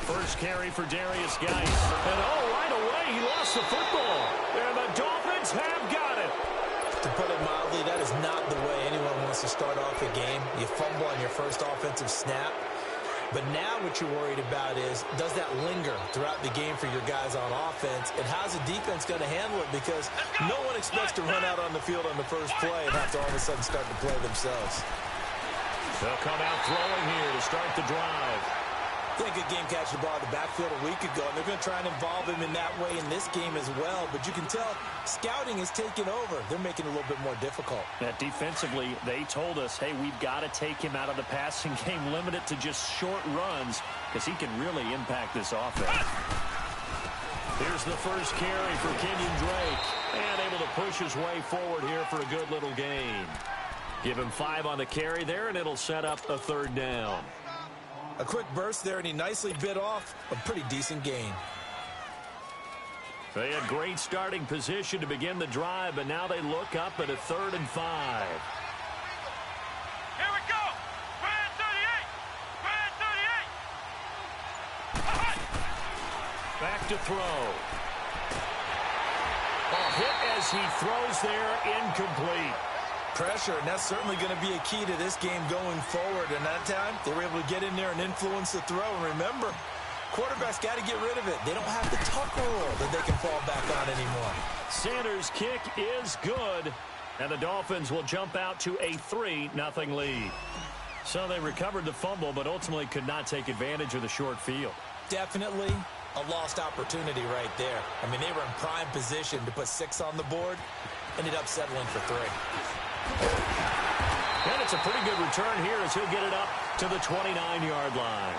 First carry for Darius Geis. And right away, he lost the football. And the Dolphins have got it. To put it mildly, that is not the way anyone wants to start off a game. You fumble on your first offensive snap. But now what you're worried about is, does that linger throughout the game for your guys on offense? And how's the defense going to handle it? Because no one expects to run out on the field on the first play and have to all of a sudden start to play themselves. They'll come out throwing here to start the drive. They had a good game catching the ball in the backfield a week ago, and they're going to try and involve him in that way in this game as well. But you can tell scouting is taking over. They're making it a little bit more difficult. Defensively, they told us, hey, we've got to take him out of the passing game, limit it to just short runs, because he can really impact this offense. Here's the first carry for Kenyon Drake, and able to push his way forward here for a good little gain. Give him 5 on the carry there, and it'll set up a third down. A quick burst there, and he nicely bit off a pretty decent gain. They had great starting position to begin the drive, but now they look up at a 3rd and 5. Here we go! Brand 38! Brand 38! Back to throw. A hit as he throws there, incomplete. Pressure, and that's certainly going to be a key to this game going forward. And that time, they were able to get in there and influence the throw. And remember, quarterbacks got to get rid of it. They don't have the tuck rule that they can fall back on anymore. Sanders' kick is good, and the Dolphins will jump out to a 3-0 lead. So they recovered the fumble, but ultimately could not take advantage of the short field. Definitely a lost opportunity right there. I mean, they were in prime position to put 6 on the board. Ended up settling for 3. And it's a pretty good return here as he'll get it up to the 29-yard line.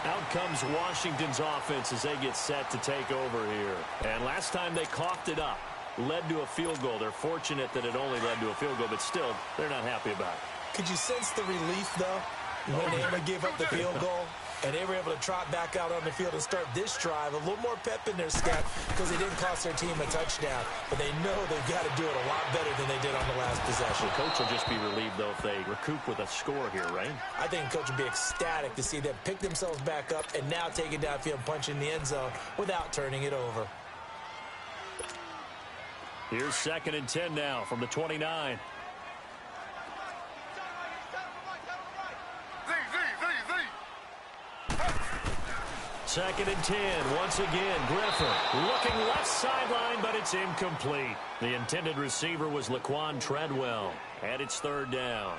Out comes Washington's offense as they get set to take over here. And last time they coughed it up, led to a field goal. They're fortunate that it only led to a field goal, but still, they're not happy about it. Could you sense the relief, though, when they gave up the field goal? And they were able to trot back out on the field and start this drive. A little more pep in their step because they didn't cost their team a touchdown. But they know they've got to do it a lot better than they did on the last possession. The coach will just be relieved, though, if they recoup with a score here, right? I think the coach will be ecstatic to see them pick themselves back up and now take it downfield and punch in the end zone without turning it over. Here's 2nd and 10 now from the 29. Second and 10. Once again, Griffin looking left sideline, but it's incomplete. The intended receiver was Laquan Treadwell, and it's 3rd down.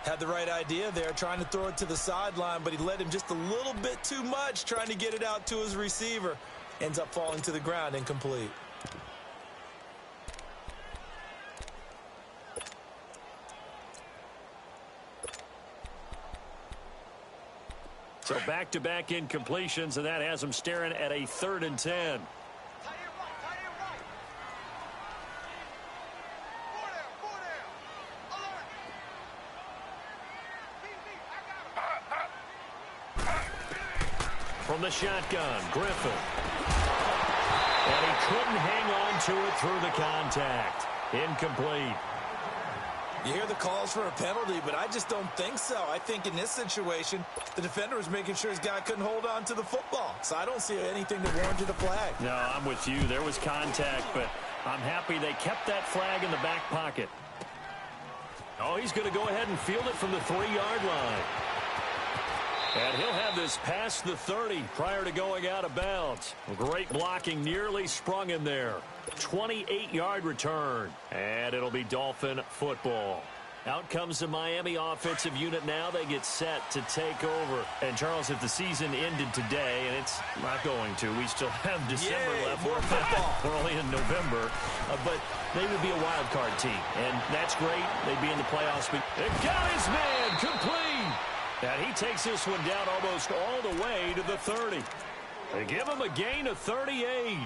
Had the right idea there, trying to throw it to the sideline, but he led him just a little bit too much, trying to get it out to his receiver. Ends up falling to the ground, incomplete. So back-to-back incompletions, and that has him staring at a 3rd and 10. From the shotgun, Griffin. And he couldn't hang on to it through the contact. Incomplete. You hear the calls for a penalty, but I just don't think so. I think in this situation, the defender was making sure his guy couldn't hold on to the football. So I don't see anything that warranted a flag. No, I'm with you. There was contact, but I'm happy they kept that flag in the back pocket. Oh, he's going to go ahead and field it from the 3-yard line. And he'll have this past the 30 prior to going out of bounds. Great blocking, nearly sprung him there. 28-yard return, and it'll be Dolphin football. Out comes the Miami offensive unit now. They get set to take over. And, Charles, if the season ended today, and it's not going to, we still have December left. More football. We're only in November, but they would be a wild card team, and that's great. They'd be in the playoffs. But it got his man complete. And he takes this one down almost all the way to the 30. They give him a gain of 38.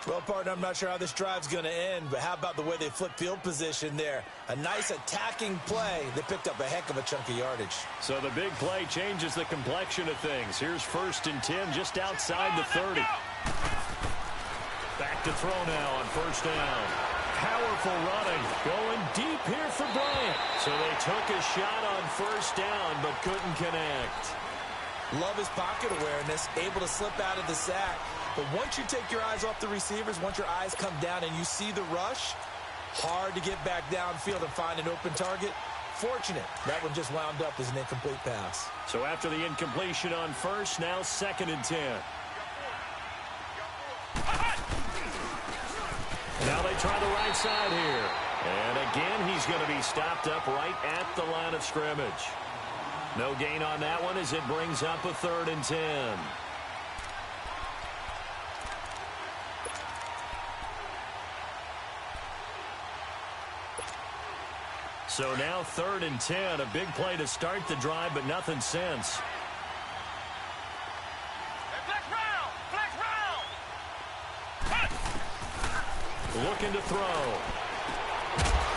Well, partner, I'm not sure how this drive's going to end, but how about the way they flip field position there? A nice attacking play. They picked up a heck of a chunk of yardage. So the big play changes the complexion of things. Here's 1st and 10 just outside the 30. Back to throw now on 1st down. Powerful running. Going deep here for Bryant. So they took a shot on 1st down but couldn't connect. Love his pocket awareness, able to slip out of the sack. But once you take your eyes off the receivers, once your eyes come down and you see the rush, hard to get back downfield and find an open target. Fortunate, that one just wound up as an incomplete pass. So after the incompletion on first, now 2nd and 10. Now they try the right side here. And again, he's going to be stopped up right at the line of scrimmage. No gain on that one as it brings up a 3rd and 10. So now 3rd and 10, a big play to start the drive, but nothing since. Flex round! Flex round! Looking to throw.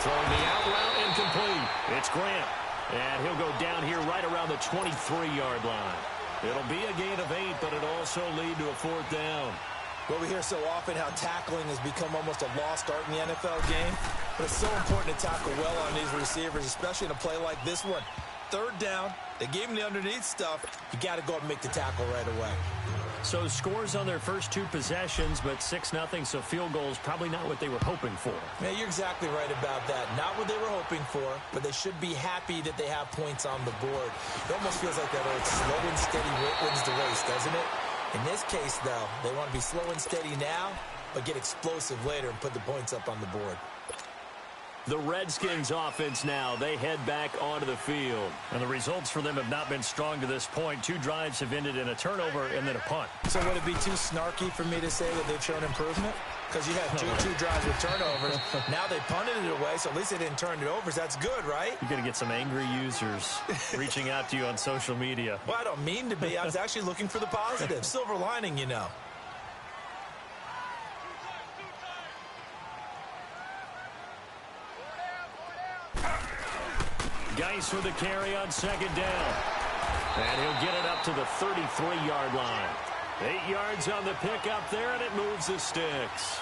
Throwing the out route incomplete. It's Grant. And he'll go down here right around the 23-yard line. It'll be a gain of 8, but it'll also lead to a 4th down. Well, we hear so often how tackling has become almost a lost art in the NFL game. But it's so important to tackle well on these receivers, especially in a play like this one. 3rd down, they gave him the underneath stuff. You got to go up and make the tackle right away. So scores on their first 2 possessions, but 6-0, so field goals probably not what they were hoping for. Yeah, you're exactly right about that. Not what they were hoping for, but they should be happy that they have points on the board. It almost feels like that old slow and steady wins the race, doesn't it? In this case, though, they want to be slow and steady now, but get explosive later and put the points up on the board. The Redskins offense now, they head back onto the field. And the results for them have not been strong to this point. 2 drives have ended in a turnover and then a punt. So would it be too snarky for me to say that they've shown improvement? Because you had two drives with turnovers. Now they punted it away, so at least they didn't turn it over. So that's good, right? You're going to get some angry users reaching out to you on social media. Well, I don't mean to be. I was actually looking for the positive. Silver lining, you know. Geis with the carry on 2nd down. And he'll get it up to the 33-yard line. 8 yards on the pickup there, and it moves the sticks.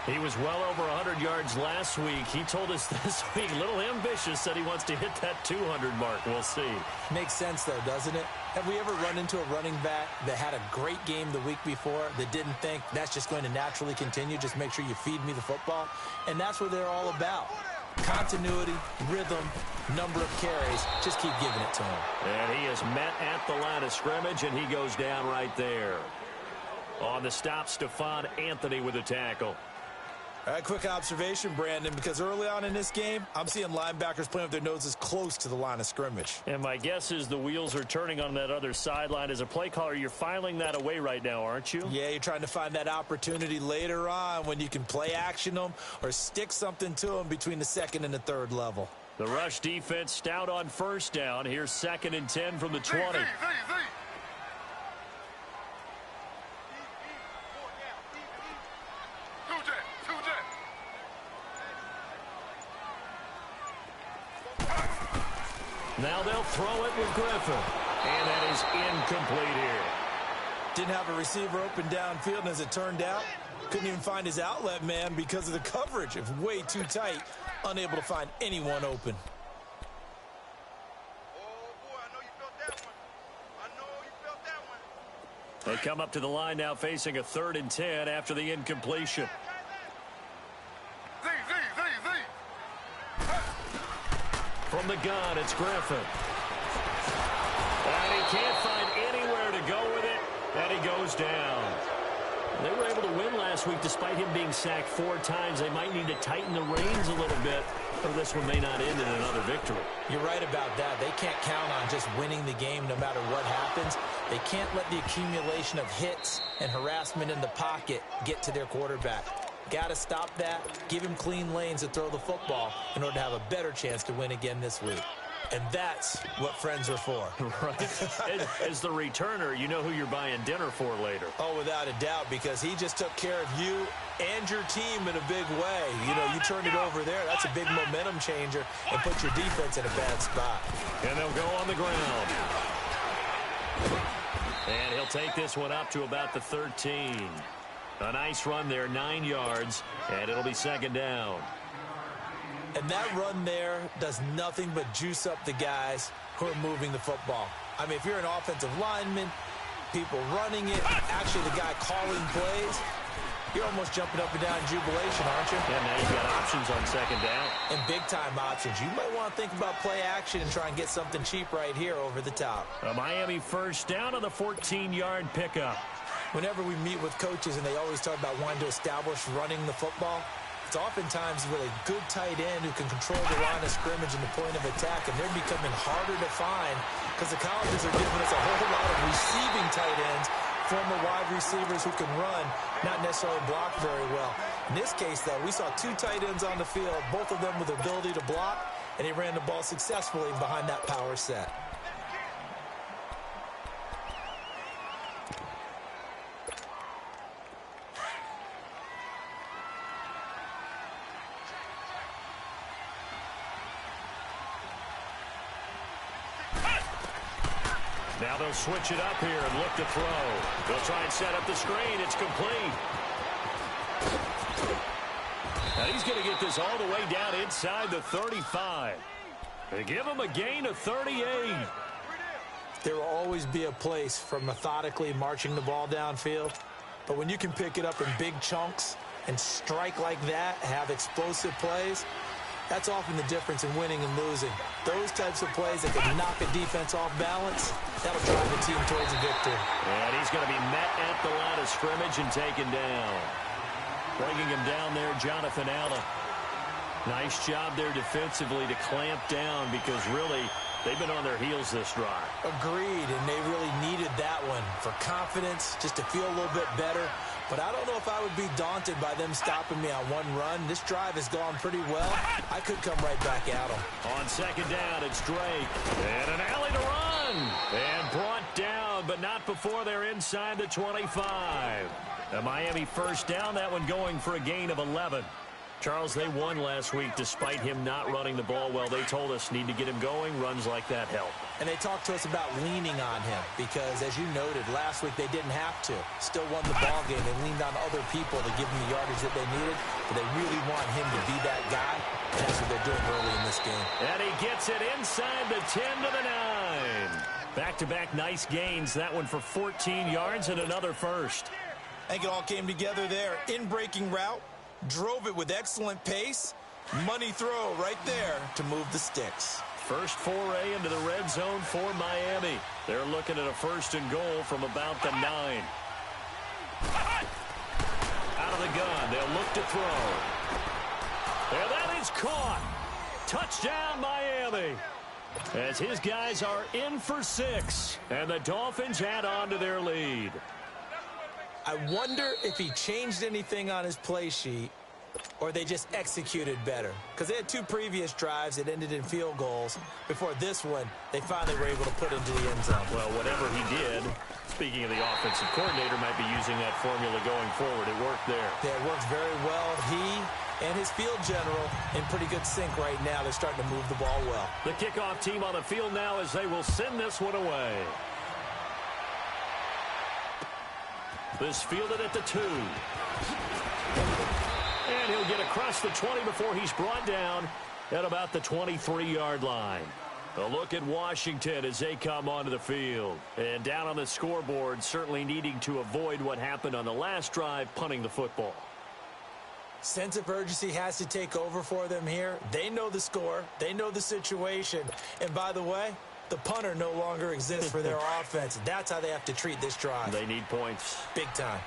He was well over 100 yards last week. He told us this week, a little ambitious, said he wants to hit that 200 mark. We'll see. Makes sense, though, doesn't it? Have we ever run into a running back that had a great game the week before that didn't think that's just going to naturally continue? Just make sure you feed me the football. And that's what they're all about. Continuity, rhythm, number of carries. Just keep giving it to him. And he is met at the line of scrimmage, and he goes down right there. On the stop, Stephon Anthony with a tackle. All right, quick observation, Brandon, because early on in this game, I'm seeing linebackers playing with their noses close to the line of scrimmage. And my guess is the wheels are turning on that other sideline. As a play caller, you're filing that away right now, aren't you? Yeah, you're trying to find that opportunity later on when you can play action them or stick something to them between the 2nd and the 3rd level. The rush defense stout on 1st down. Here's 2nd and 10 from the 20. Now they'll throw it with Griffin. And that is incomplete here. Didn't have a receiver open downfield, and as it turned out, couldn't even find his outlet man because of the coverage. It was way too tight, unable to find anyone open. They come up to the line now facing a 3rd and 10 after the incompletion. From the gun, it's Griffin. And he can't find anywhere to go with it, and he goes down. They were able to win last week despite him being sacked 4 times. They might need to tighten the reins a little bit, or this one may not end in another victory. You're right about that. They can't count on just winning the game no matter what happens. They can't let the accumulation of hits and harassment in the pocket get to their quarterback. Got to stop that, give him clean lanes to throw the football in order to have a better chance to win again this week. And that's what friends are for. Right. As the returner, you know who you're buying dinner for later. Oh, without a doubt, because he just took care of you and your team in a big way. You know, you turned it over there. That's a big momentum changer and put your defense in a bad spot. And they'll go on the ground. And he'll take this one up to about the 13. A nice run there, 9 yards, and it'll be 2nd down. And that run there does nothing but juice up the guys who are moving the football. I mean, if you're an offensive lineman, people running it, actually the guy calling plays, you're almost jumping up and down in jubilation, aren't you? Yeah, now you've got options on second down. And big-time options. You might want to think about play action and try and get something cheap right here over the top. A Miami first down on the 14-yard pickup. Whenever we meet with coaches and they always talk about wanting to establish running the football, it's oftentimes with a good tight end who can control the line of scrimmage and the point of attack, and they're becoming harder to find because the colleges are giving us a whole lot of receiving tight ends, former wide receivers who can run, not necessarily block very well. In this case, though, we saw two tight ends on the field, both of them with the ability to block, and he ran the ball successfully behind that power set. Now they'll switch it up here and look to throw. They'll try and set up the screen. It's complete. And he's going to get this all the way down inside the 35. They give him a gain of 38. There will always be a place for methodically marching the ball downfield. But when you can pick it up in big chunks and strike like that, have explosive plays, that's often the difference in winning and losing. Those types of plays that can knock a defense off balance, that'll drive the team towards a victory. And he's going to be met at the line of scrimmage and taken down. Bringing him down there, Jonathan Allen. Nice job there defensively to clamp down because really they've been on their heels this drive. Agreed, and they really needed that one for confidence, just to feel a little bit better. But I don't know if I would be daunted by them stopping me on one run. This drive has gone pretty well. I could come right back at them. On second down, it's Drake. And an alley to run. And brought down, but not before they're inside the 25. A Miami first down, that one going for a gain of 11. Charles, they won last week despite him not running the ball well. They told us need to get him going. Runs like that help. And they talked to us about leaning on him because, as you noted, last week they didn't have to. Still won the ball game. They leaned on other people to give them the yardage that they needed, but they really want him to be that guy, and that's what they're doing early in this game. And he gets it inside the 10 to the 9. Back-to-back nice gains. That one for 14 yards and another first. I think it all came together there. In-breaking route. Drove it with excellent pace. Money throw right there to move the sticks. First foray into the red zone for Miami. They're looking at a first and goal from about the 9. Out of the gun. They'll look to throw. And that is caught. Touchdown, Miami. As his guys are in for 6. And the Dolphins add on to their lead. I wonder if he changed anything on his play sheet or they just executed better. Because they had two previous drives that ended in field goals. Before this one, they finally were able to put into the end zone. Well, whatever he did, speaking of the offensive coordinator, might be using that formula going forward. It worked there. Yeah, it worked very well. He and his field general in pretty good sync right now. They're starting to move the ball well. The kickoff team on the field now as they will send this one away. This fielded at the 2. And he'll get across the 20 before he's brought down at about the 23-yard line. A look at Washington as they come onto the field. And down on the scoreboard, certainly needing to avoid what happened on the last drive, punting the football. Sense of urgency has to take over for them here. They know the score. They know the situation. And by the way, the punter no longer exists for their offense. That's how they have to treat this drive. They need points. Big time.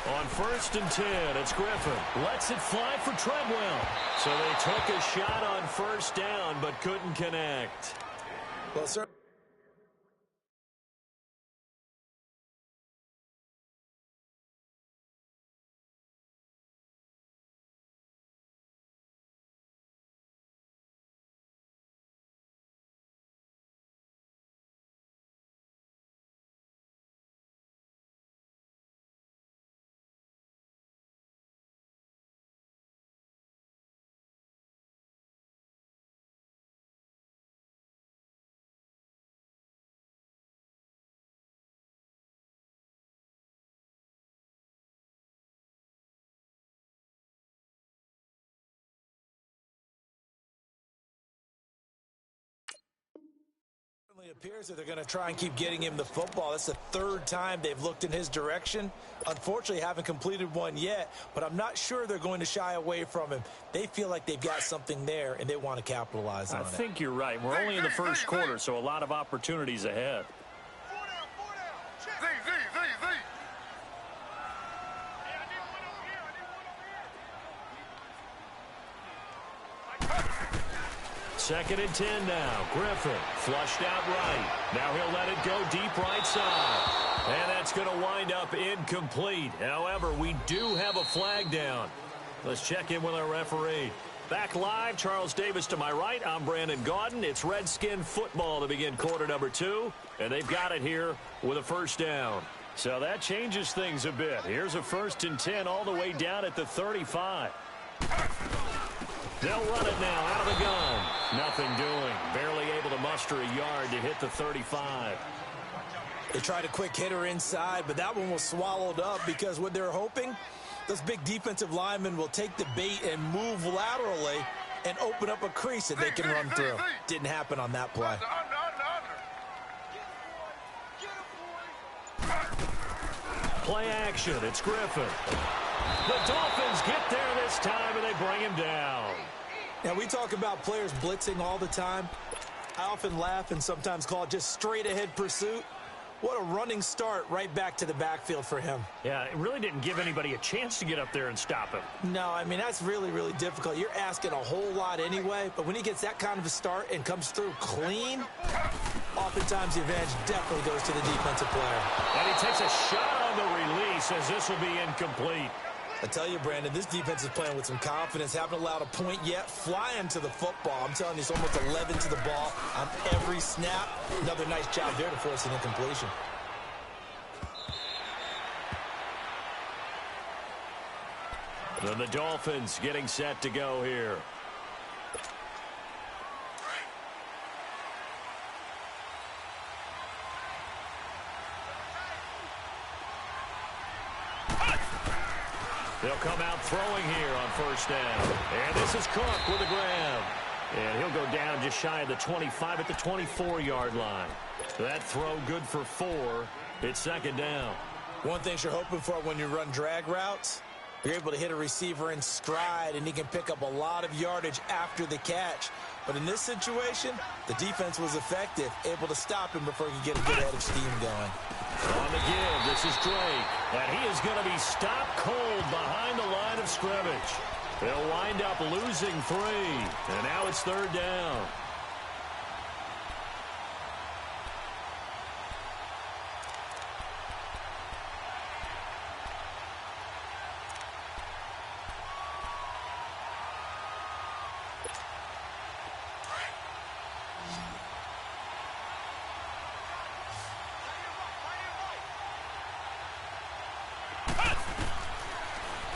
On first and 10, it's Griffin. Lets it fly for Treadwell. So they took a shot on first down, but couldn't connect. Well, sir. It appears that they're going to try and keep getting him the football. That's the third time they've looked in his direction. Unfortunately, haven't completed one yet, but I'm not sure they're going to shy away from him. They feel like they've got something there, and they want to capitalize on it. I think you're right. We're only in the first quarter, so a lot of opportunities ahead. Second and 10 now. Griffin flushed out right. Now he'll let it go deep right side. And that's going to wind up incomplete. However, we do have a flag down. Let's check in with our referee. Back live, Charles Davis to my right. I'm Brandon Gaudin. It's Redskin football to begin quarter number 2. And they've got it here with a first down. So that changes things a bit. Here's a first and 10 all the way down at the 35. They'll run it now out of the gun. Nothing doing. Barely able to muster a yard to hit the 35. They tried a quick hitter inside, but that one was swallowed up because what they're hoping, those big defensive linemen will take the bait and move laterally and open up a crease that they can run through. Didn't happen on that play. Play action. It's Griffin. The Dolphins get there this time, and they bring him down. Now, we talk about players blitzing all the time. I often laugh and sometimes call it just straight-ahead pursuit. What a running start right back to the backfield for him. Yeah, it really didn't give anybody a chance to get up there and stop him. No, I mean, that's really, really difficult. You're asking a whole lot anyway, but when he gets that kind of a start and comes through clean, oftentimes the advantage definitely goes to the defensive player. And he takes a shot on the release as this will be incomplete. I tell you, Brandon, this defense is playing with some confidence. Haven't allowed a point yet. Flying to the football. I'm telling you, it's almost 11 to the ball on every snap. Another nice job there to force an incompletion. And the Dolphins getting set to go here. They'll come out throwing here on first down. And this is Cook with a grab. And he'll go down just shy of the 25 at the 24-yard line. That throw good for 4. It's second down. One thing you're hoping for when you run drag routes, you're able to hit a receiver in stride, and he can pick up a lot of yardage after the catch. But in this situation, the defense was effective, able to stop him before he could get a good head of steam going. On the give, this is Drake. And he is going to be stopped cold behind the line of scrimmage. They'll wind up losing 3. And now it's third down.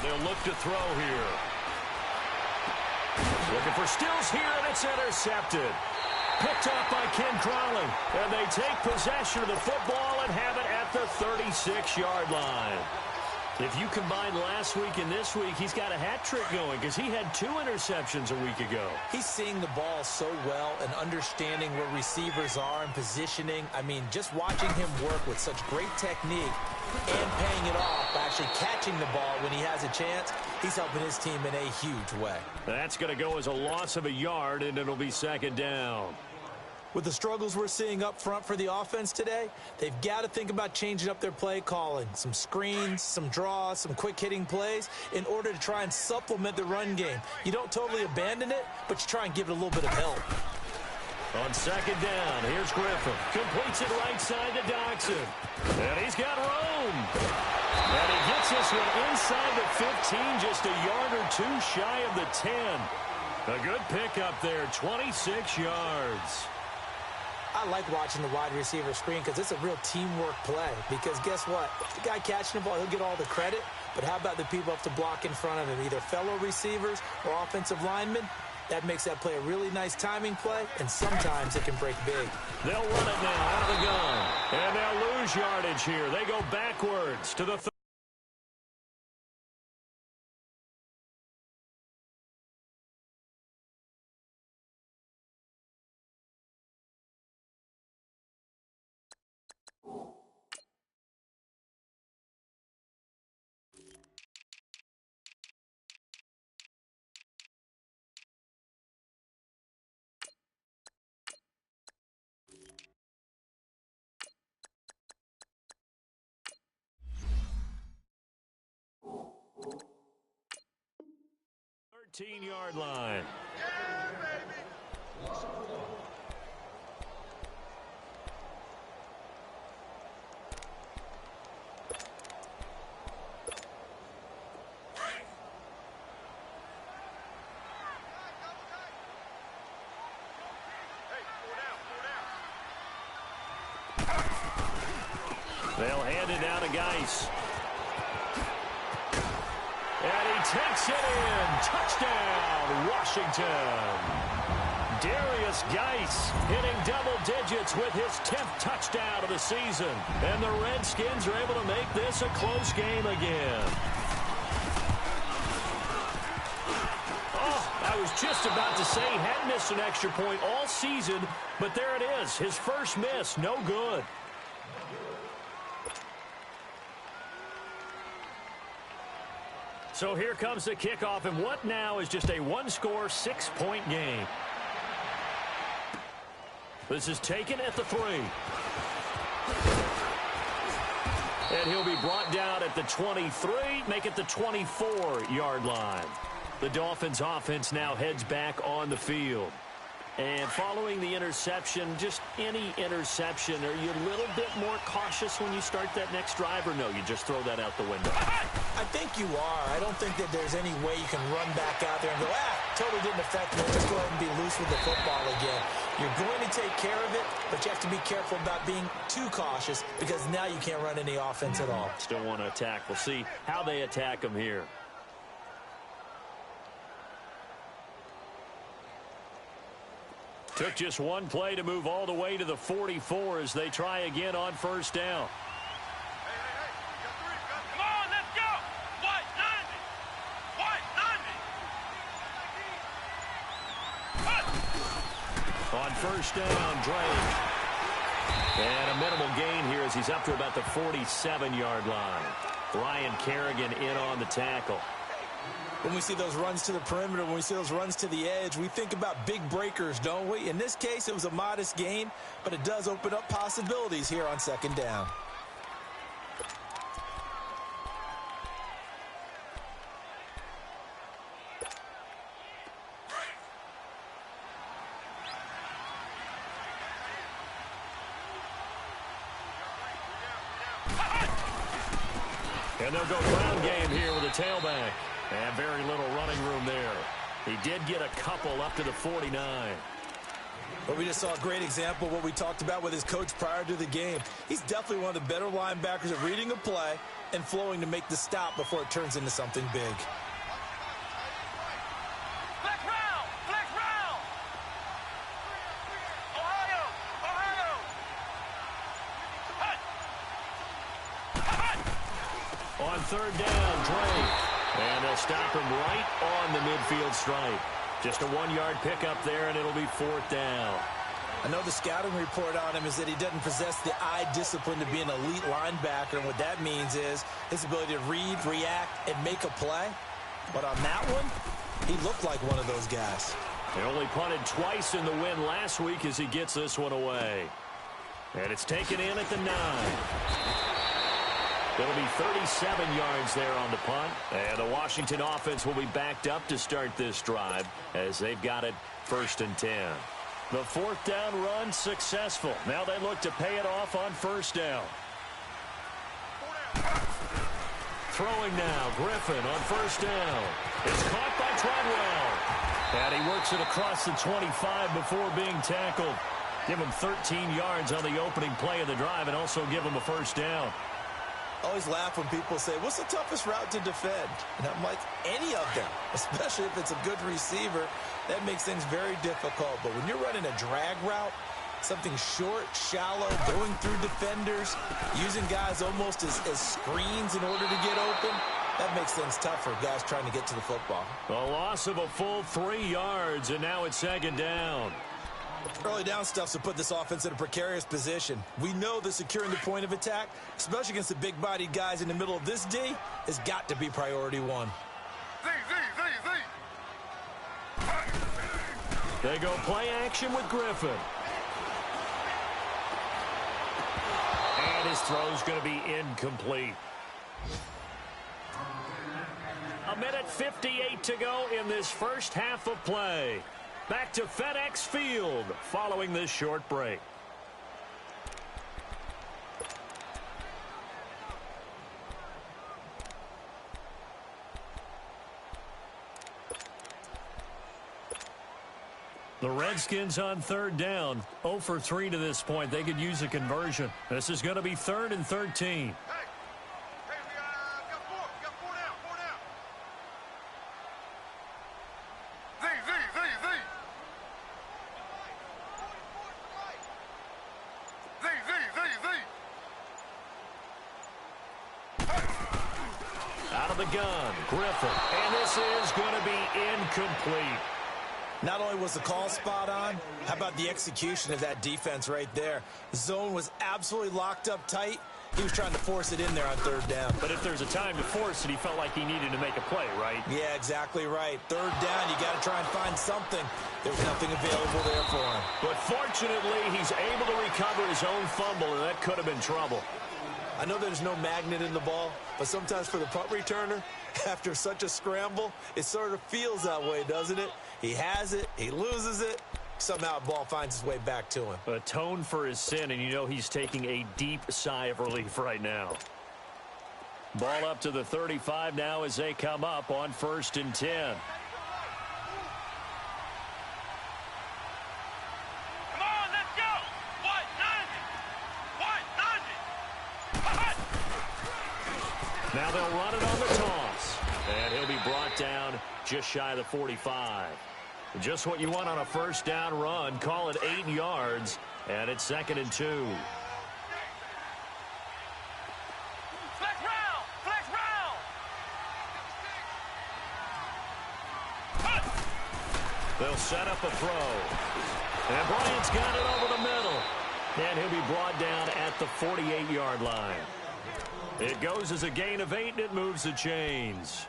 They'll look to throw here. Looking for Stills here, and it's intercepted. Picked off by Ken Crowley. And they take possession of the football and have it at the 36-yard line. If you combine last week and this week, he's got a hat trick going because he had 2 interceptions a week ago. He's seeing the ball so well and understanding where receivers are and positioning. I mean, just watching him work with such great technique and paying it off by actually catching the ball when he has a chance, he's helping his team in a huge way. That's going to go as a loss of a yard, and it'll be second down. With the struggles we're seeing up front for the offense today, they've got to think about changing up their play calling. Some screens, some draws, some quick-hitting plays in order to try and supplement the run game. You don't totally abandon it, but you try and give it a little bit of help. On second down, here's Griffin. Completes it right side to Dodson. And he's got room. And he gets this one inside the 15, just a yard or 2 shy of the 10. A good pickup there, 26 yards. I like watching the wide receiver screen because it's a real teamwork play. Because guess what? The guy catching the ball, he'll get all the credit. But how about the people up to block in front of him, either fellow receivers or offensive linemen? That makes that play a really nice timing play, and sometimes it can break big. They'll run it now out of the gun. And they'll lose yardage here. They go backwards to the 15-yard line. Yeah, baby. They'll hand it down to Geis. And he takes it in. Touchdown, Washington. Darius Geis hitting double digits with his 10th touchdown of the season. And the Redskins are able to make this a close game again. Oh, I was just about to say he hadn't missed an extra point all season, but there it is. His first miss, no good. So here comes the kickoff, and what now is just a one-score, 6-point game. This is taken at the 3. And he'll be brought down at the 23, make it the 24-yard line. The Dolphins' offense now heads back on the field. And following the interception, just any interception, are you a little bit more cautious when you start that next drive, or no, you just throw that out the window? I think you are. I don't think that there's any way you can run back out there and go, totally didn't affect me. Just go ahead and be loose with the football again. You're going to take care of it, but you have to be careful about being too cautious because now you can't run any offense at all. Still want to attack. We'll see how they attack them here. Took just one play to move all the way to the 44 as they try again on first down. Come on, let's go. White 90. White 90. On first down, Drake. And a minimal gain here as he's up to about the 47-yard line. Ryan Kerrigan in on the tackle. When we see those runs to the perimeter, when we see those runs to the edge, we think about big breakers, don't we? In this case, it was a modest gain, but it does open up possibilities here on second down. And they'll go ground game here with a tailback. And very little running room there. He did get a couple up to the 49. But we just saw a great example of what we talked about with his coach prior to the game. He's definitely one of the better linebackers at reading a play and flowing to make the stop before it turns into something big. Flex round. Flex round. Ohio. Ohio. On third down, Drake. And they'll stop him right on the midfield stripe. Just a 1-yard pickup there, and it'll be fourth down. I know the scouting report on him is that he doesn't possess the eye discipline to be an elite linebacker, and what that means is his ability to read, react, and make a play. But on that one, he looked like one of those guys. They only punted twice in the win last week as he gets this one away. And it's taken in at the 9. It'll be 37 yards there on the punt. And the Washington offense will be backed up to start this drive as they've got it first and 10. The fourth down run successful. Now they look to pay it off on first down. Throwing now, Griffin on first down. It's caught by Treadwell. And he works it across the 25 before being tackled. Give him 13 yards on the opening play of the drive and also give him a first down. I always laugh when people say, what's the toughest route to defend? And I'm like, any of them, especially if it's a good receiver. That makes things very difficult. But when you're running a drag route, something short, shallow, going through defenders, using guys almost as screens in order to get open, that makes things tough for guys trying to get to the football. A loss of a full 3 yards, and now it's second down. Early down stuff to put this offense in a precarious position. We know that securing the point of attack, especially against the big-bodied guys in the middle of this D, has got to be priority one. They go play action with Griffin. And his throw's going to be incomplete. A minute 58 to go in this first half of play. Back to FedEx Field following this short break. The Redskins on third down. 0 for 3 to this point. They could use a conversion. This is going to be 3rd and 13. Out of the gun, Griffin. And this is going to be incomplete. Not only was the call spot on, how about the execution of that defense right there? The zone was absolutely locked up tight. He was trying to force it in there on third down. But if there's a time to force it, he felt like he needed to make a play, right? Yeah, exactly right. Third down, you got to try and find something. There was nothing available there for him. But fortunately, he's able to recover his own fumble, and that could have been trouble. I know there's no magnet in the ball, but sometimes for the punt returner, after such a scramble, it sort of feels that way, doesn't it? He has it, he loses it, somehow the ball finds its way back to him. Atone for his sin, and you know he's taking a deep sigh of relief right now. Ball up to the 35 now as they come up on 1st and 10. Come on, let's go. White 90. Now they'll run it on the toss. And he'll be brought down just shy of the 45. Just what you want on a first down run. Call it 8 yards. And it's 2nd and 2. Flex round. Flex round. They'll set up a throw. And Bryant's got it over the middle. And he'll be brought down at the 48-yard line. It goes as a gain of 8, and it moves the chains.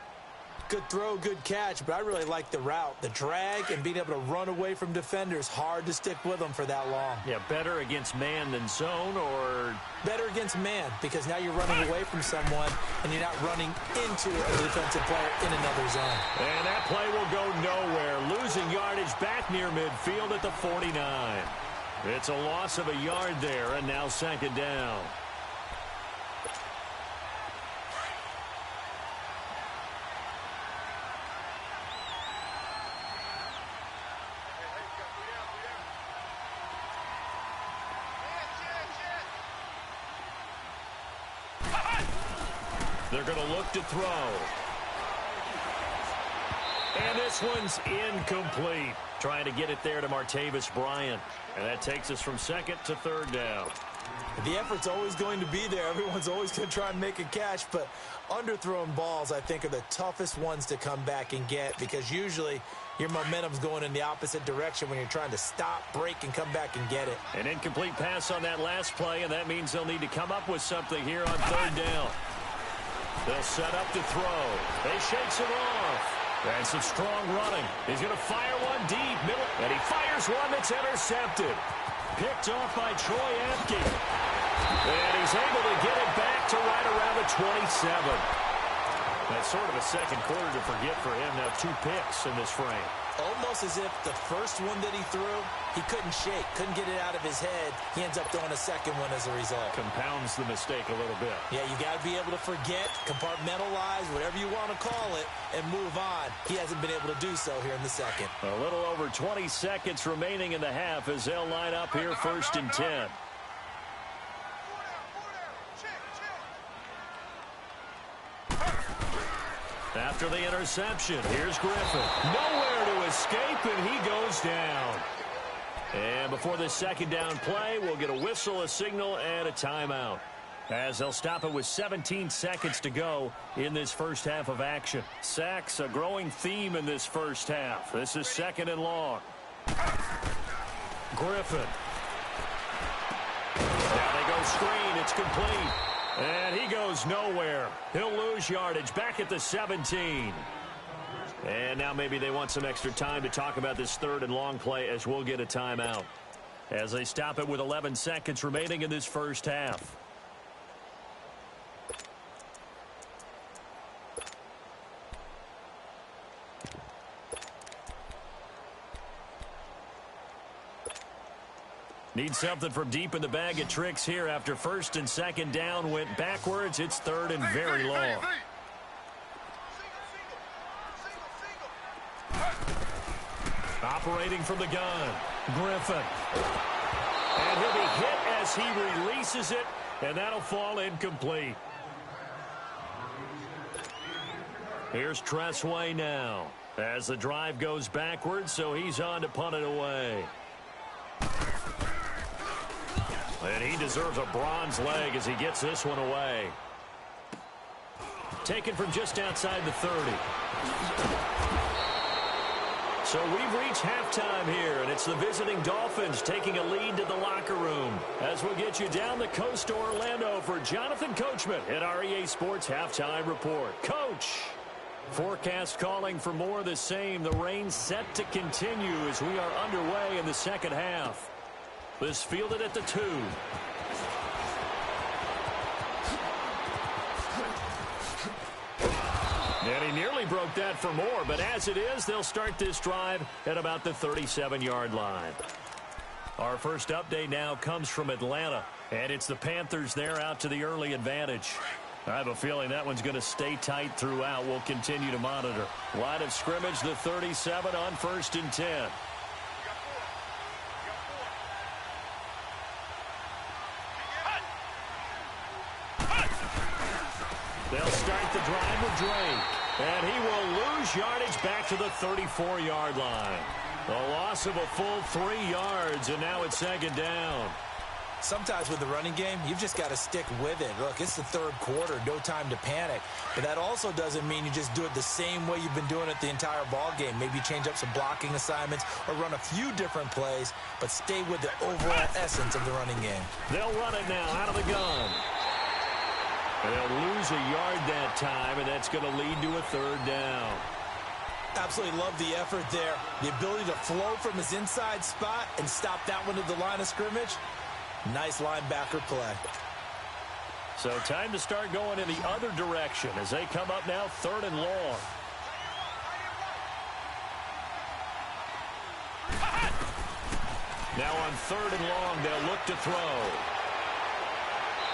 Good throw, good catch, but I really like the route. The drag and being able to run away from defenders, hard to stick with them for that long. Yeah, better against man than zone, or? Better against man, because now you're running away from someone, and you're not running into a defensive player in another zone. And that play will go nowhere. Losing yardage back near midfield at the 49. It's a loss of a yard there, and now 2nd down. They're going to look to throw. And this one's incomplete. Trying to get it there to Martavis Bryant. And that takes us from 2nd to 3rd down. The effort's always going to be there. Everyone's always going to try and make a catch, but underthrown balls, I think, are the toughest ones to come back and get, because usually your momentum's going in the opposite direction when you're trying to stop, break, and come back and get it. An incomplete pass on that last play, and that means they'll need to come up with something here on 3rd down. They'll set up to throw. They shakes it off. And some strong running. He's going to fire one deep middle, and he fires one that's intercepted. Picked off by Troy Apke. And he's able to get it back to right around the 27. That's sort of a second quarter to forget for him. Now 2 picks in this frame. Almost as if the first one that he threw, he couldn't shake, couldn't get it out of his head. He ends up throwing a second one as a result. Compounds the mistake a little bit. Yeah, you got to be able to forget, compartmentalize, whatever you want to call it, and move on. He hasn't been able to do so here in the second. A little over 20 seconds remaining in the half as they'll line up here 1st and 10. After the interception, here's Griffin. Nowhere to escape, and he goes down. And before this 2nd down play, we'll get a whistle, a signal, and a timeout, as they'll stop it with 17 seconds to go in this first half of action. Sacks, a growing theme in this first half. This is 2nd and long. Griffin. Now they go screen. It's complete. And he goes nowhere. He'll lose yardage back at the 17. And now maybe they want some extra time to talk about this 3rd and long play, as we'll get a timeout, as they stop it with 11 seconds remaining in this first half. Need something from deep in the bag of tricks here after first and second down went backwards. It's third and very long. Operating from the gun, Griffin. And he'll be hit as he releases it, and that'll fall incomplete. Here's Tressway now as the drive goes backwards, so he's on to punt it away. And he deserves a bronze leg as he gets this one away. Taken from just outside the 30. So we've reached halftime here, and it's the visiting Dolphins taking a lead to the locker room. As we'll get you down the coast to Orlando for Jonathan Coachman at our EA Sports Halftime Report. Coach, forecast calling for more of the same. The rain set to continue as we are underway in the second half. This fielded at the 2. And he nearly broke that for more, but as it is, they'll start this drive at about the 37-yard line. Our first update now comes from Atlanta, and it's the Panthers there out to the early advantage. I have a feeling that one's going to stay tight throughout. We'll continue to monitor. Line of scrimmage, the 37 on 1st and 10. They'll start the drive with Drake. And he will lose yardage back to the 34-yard line. A loss of a full 3 yards, and now it's second down. Sometimes with the running game, you've just got to stick with it. Look, it's the third quarter, no time to panic. But that also doesn't mean you just do it the same way you've been doing it the entire ball game. Maybe change up some blocking assignments or run a few different plays, but stay with the overall essence of the running game. They'll run it now out of the gun. And they'll lose a yard that time, and that's going to lead to a third down. Absolutely love the effort there. The ability to flow from his inside spot and stop that one at the line of scrimmage. Nice linebacker play. So time to start going in the other direction as they come up now 3rd and long. Now on 3rd and long, they'll look to throw.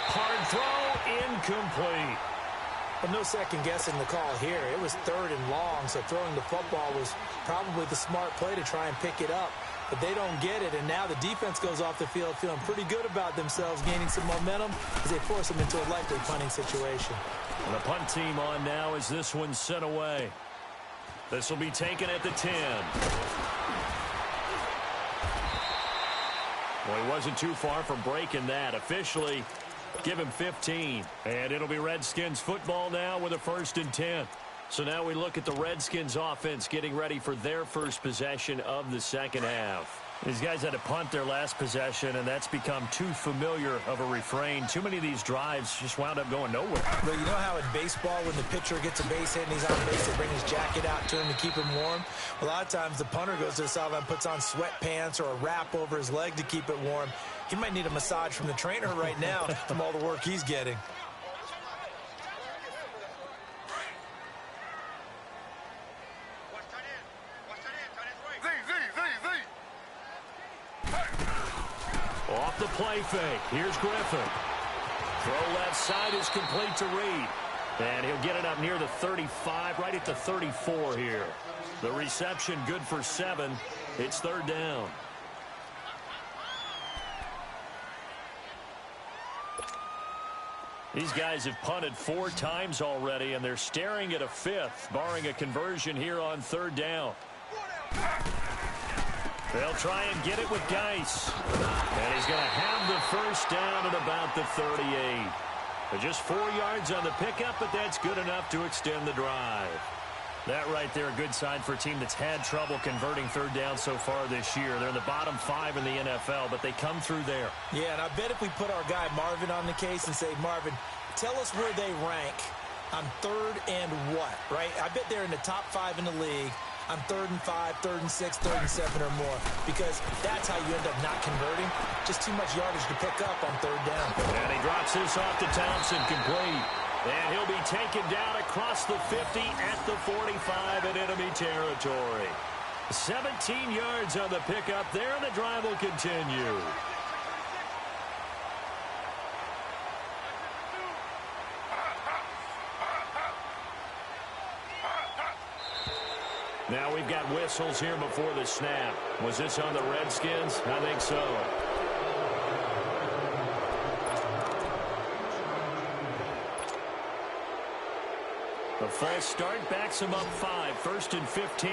Hard throw, incomplete. Well, no second guessing the call here. It was 3rd and long, so throwing the football was probably the smart play to try and pick it up. But they don't get it, and now the defense goes off the field feeling pretty good about themselves, gaining some momentum as they force them into a likely punting situation. And the punt team on now as this one's sent away. This will be taken at the 10. Well, he wasn't too far from breaking that. Officially, give him 15. And it'll be Redskins football now with a 1st and 10. So now we look at the Redskins offense getting ready for their first possession of the second half. These guys had to punt their last possession, and that's become too familiar of a refrain. Too many of these drives just wound up going nowhere. But you know how in baseball, when the pitcher gets a base hit and he's on base, they bring his jacket out to him to keep him warm? A lot of times the punter goes to the sideline, puts on sweatpants or a wrap over his leg to keep it warm. He might need a massage from the trainer right now from all the work he's getting. Off the play fake. Here's Griffin. Throw left side is complete to Reed. And he'll get it up near the 35, right at the 34 here. The reception good for 7. It's 3rd down. These guys have punted 4 times already, and they're staring at a 5th, barring a conversion here on 3rd down. They'll try and get it with Geis. And he's going to have the 1st down at about the 38. Just 4 yards on the pickup, but that's good enough to extend the drive. That right there, a good sign for a team that's had trouble converting 3rd down so far this year. They're in the bottom 5 in the NFL, but they come through there. Yeah, and I bet if we put our guy Marvin on the case and say, Marvin, tell us where they rank on 3rd and what, right? I bet they're in the top 5 in the league on 3rd and 5, 3rd and 6, 3rd and 7 or more, because that's how you end up not converting. Just too much yardage to pick up on 3rd down. And he drops this off to Thompson, complete. And he'll be taken down across the 50 at the 45 in enemy territory. 17 yards on the pickup there, and the drive will continue. Now we've got whistles here before the snap. Was this on the Redskins? I think so. The false start backs him up 5, 1st and 15.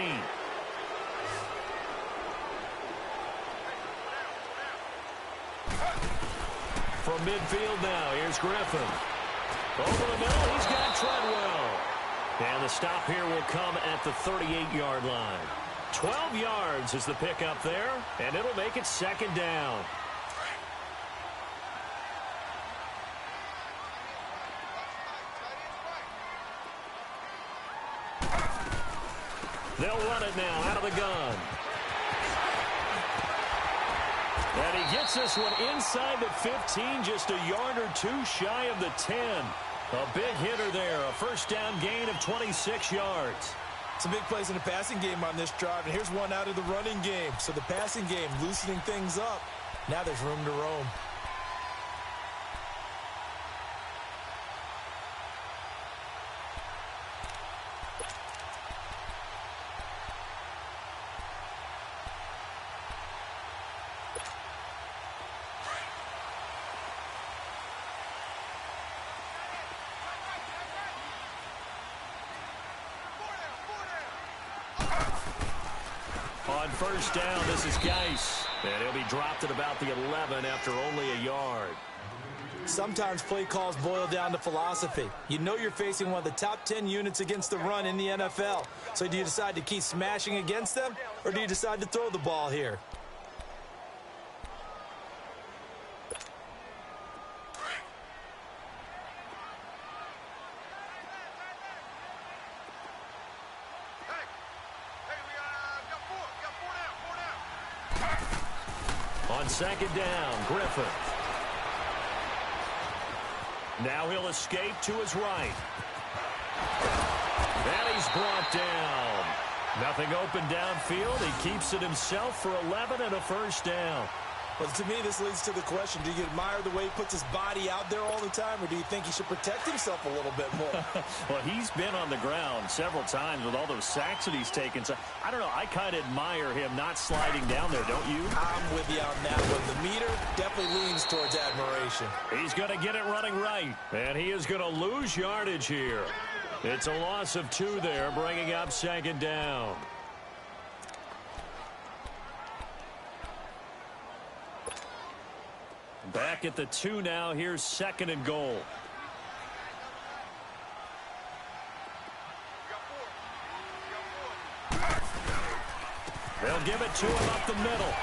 From midfield now, here's Griffin. Over the middle, he's got Treadwell. And the stop here will come at the 38-yard line. 12 yards is the pickup there, and it'll make it 2nd down. They'll run it now out of the gun. And he gets this one inside the 15, just a yard or 2 shy of the 10. A big hitter there, a 1st down gain of 26 yards. Some big plays in the passing game on this drive, and here's one out of the running game. So the passing game loosening things up. Now there's room to roam. On 1st down, this is Geis. And he'll be dropped at about the 11 after only a yard. Sometimes play calls boil down to philosophy. You know you're facing one of the top 10 units against the run in the NFL. So do you decide to keep smashing against them, or do you decide to throw the ball here? On 2nd down, Griffin. Now he'll escape to his right. And he's brought down. Nothing open downfield. He keeps it himself for 11 and a 1st down. Well, to me, this leads to the question, do you admire the way he puts his body out there all the time, or do you think he should protect himself a little bit more? Well, he's been on the ground several times with all those sacks that he's taken. So, I don't know, I kind of admire him not sliding down there, don't you? I'm with you on that one. The meter definitely leans towards admiration. He's going to get it running right, and he is going to lose yardage here. It's a loss of 2 there, bringing up 2nd down. Back at the 2 now. Here's 2nd and goal. They'll give it to him up the middle.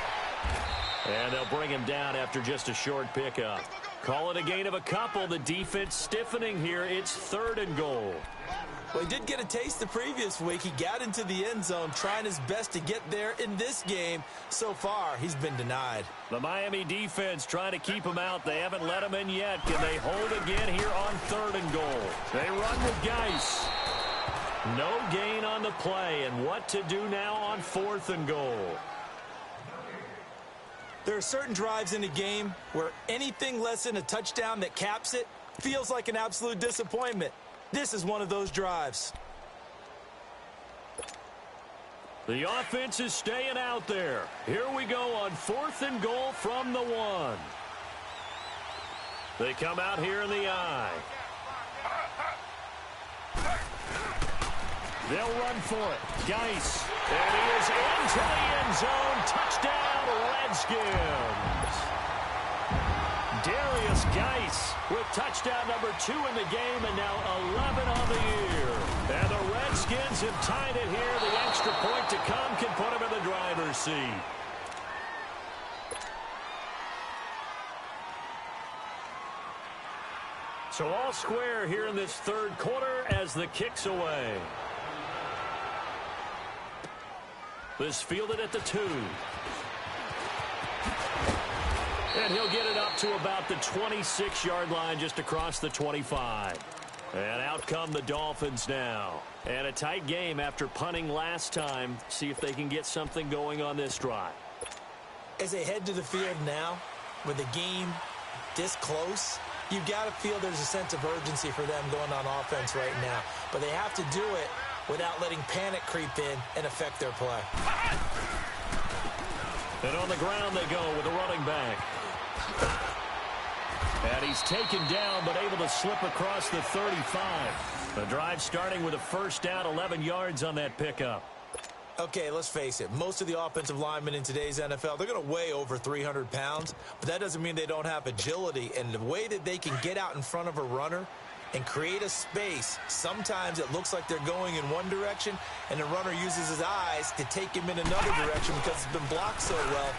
And they'll bring him down after just a short pickup. Call it a gain of a couple. The defense stiffening here. It's 3rd and goal. Well, he did get a taste the previous week. He got into the end zone trying his best to get there in this game. So far, he's been denied. The Miami defense trying to keep him out. They haven't let him in yet. Can they hold again here on 3rd and goal? They run with Geis. No gain on the play. And what to do now on 4th and goal? There are certain drives in a game where anything less than a touchdown that caps it feels like an absolute disappointment. This is one of those drives. The offense is staying out there. Here we go on 4th and goal from the 1. They come out here in the I. They'll run for it. Geis. And he is into the end zone. Touchdown, Redskins. Darius Geis with touchdown number 2 in the game, and now 11 on the year. And the Redskins have tied it here. The extra point to come can put him in the driver's seat. So all square here in this 3rd quarter as the kick's away. This fielded at the 2. And he'll get it up to about the 26-yard line, just across the 25. And out come the Dolphins now. And a tight game after punting last time. See if they can get something going on this drive. As they head to the field now, with the game this close, you've got to feel there's a sense of urgency for them going on offense right now. But they have to do it without letting panic creep in and affect their play. And on the ground they go with the running back. And he's taken down, but able to slip across the 35. The drive starting with a first down, 11 yards on that pickup. Okay, let's face it. Most of the offensive linemen in today's NFL, they're going to weigh over 300 pounds, but that doesn't mean they don't have agility. And the way that they can get out in front of a runner and create a space, sometimes it looks like they're going in one direction, and the runner uses his eyes to take him in another direction because it's been blocked so well.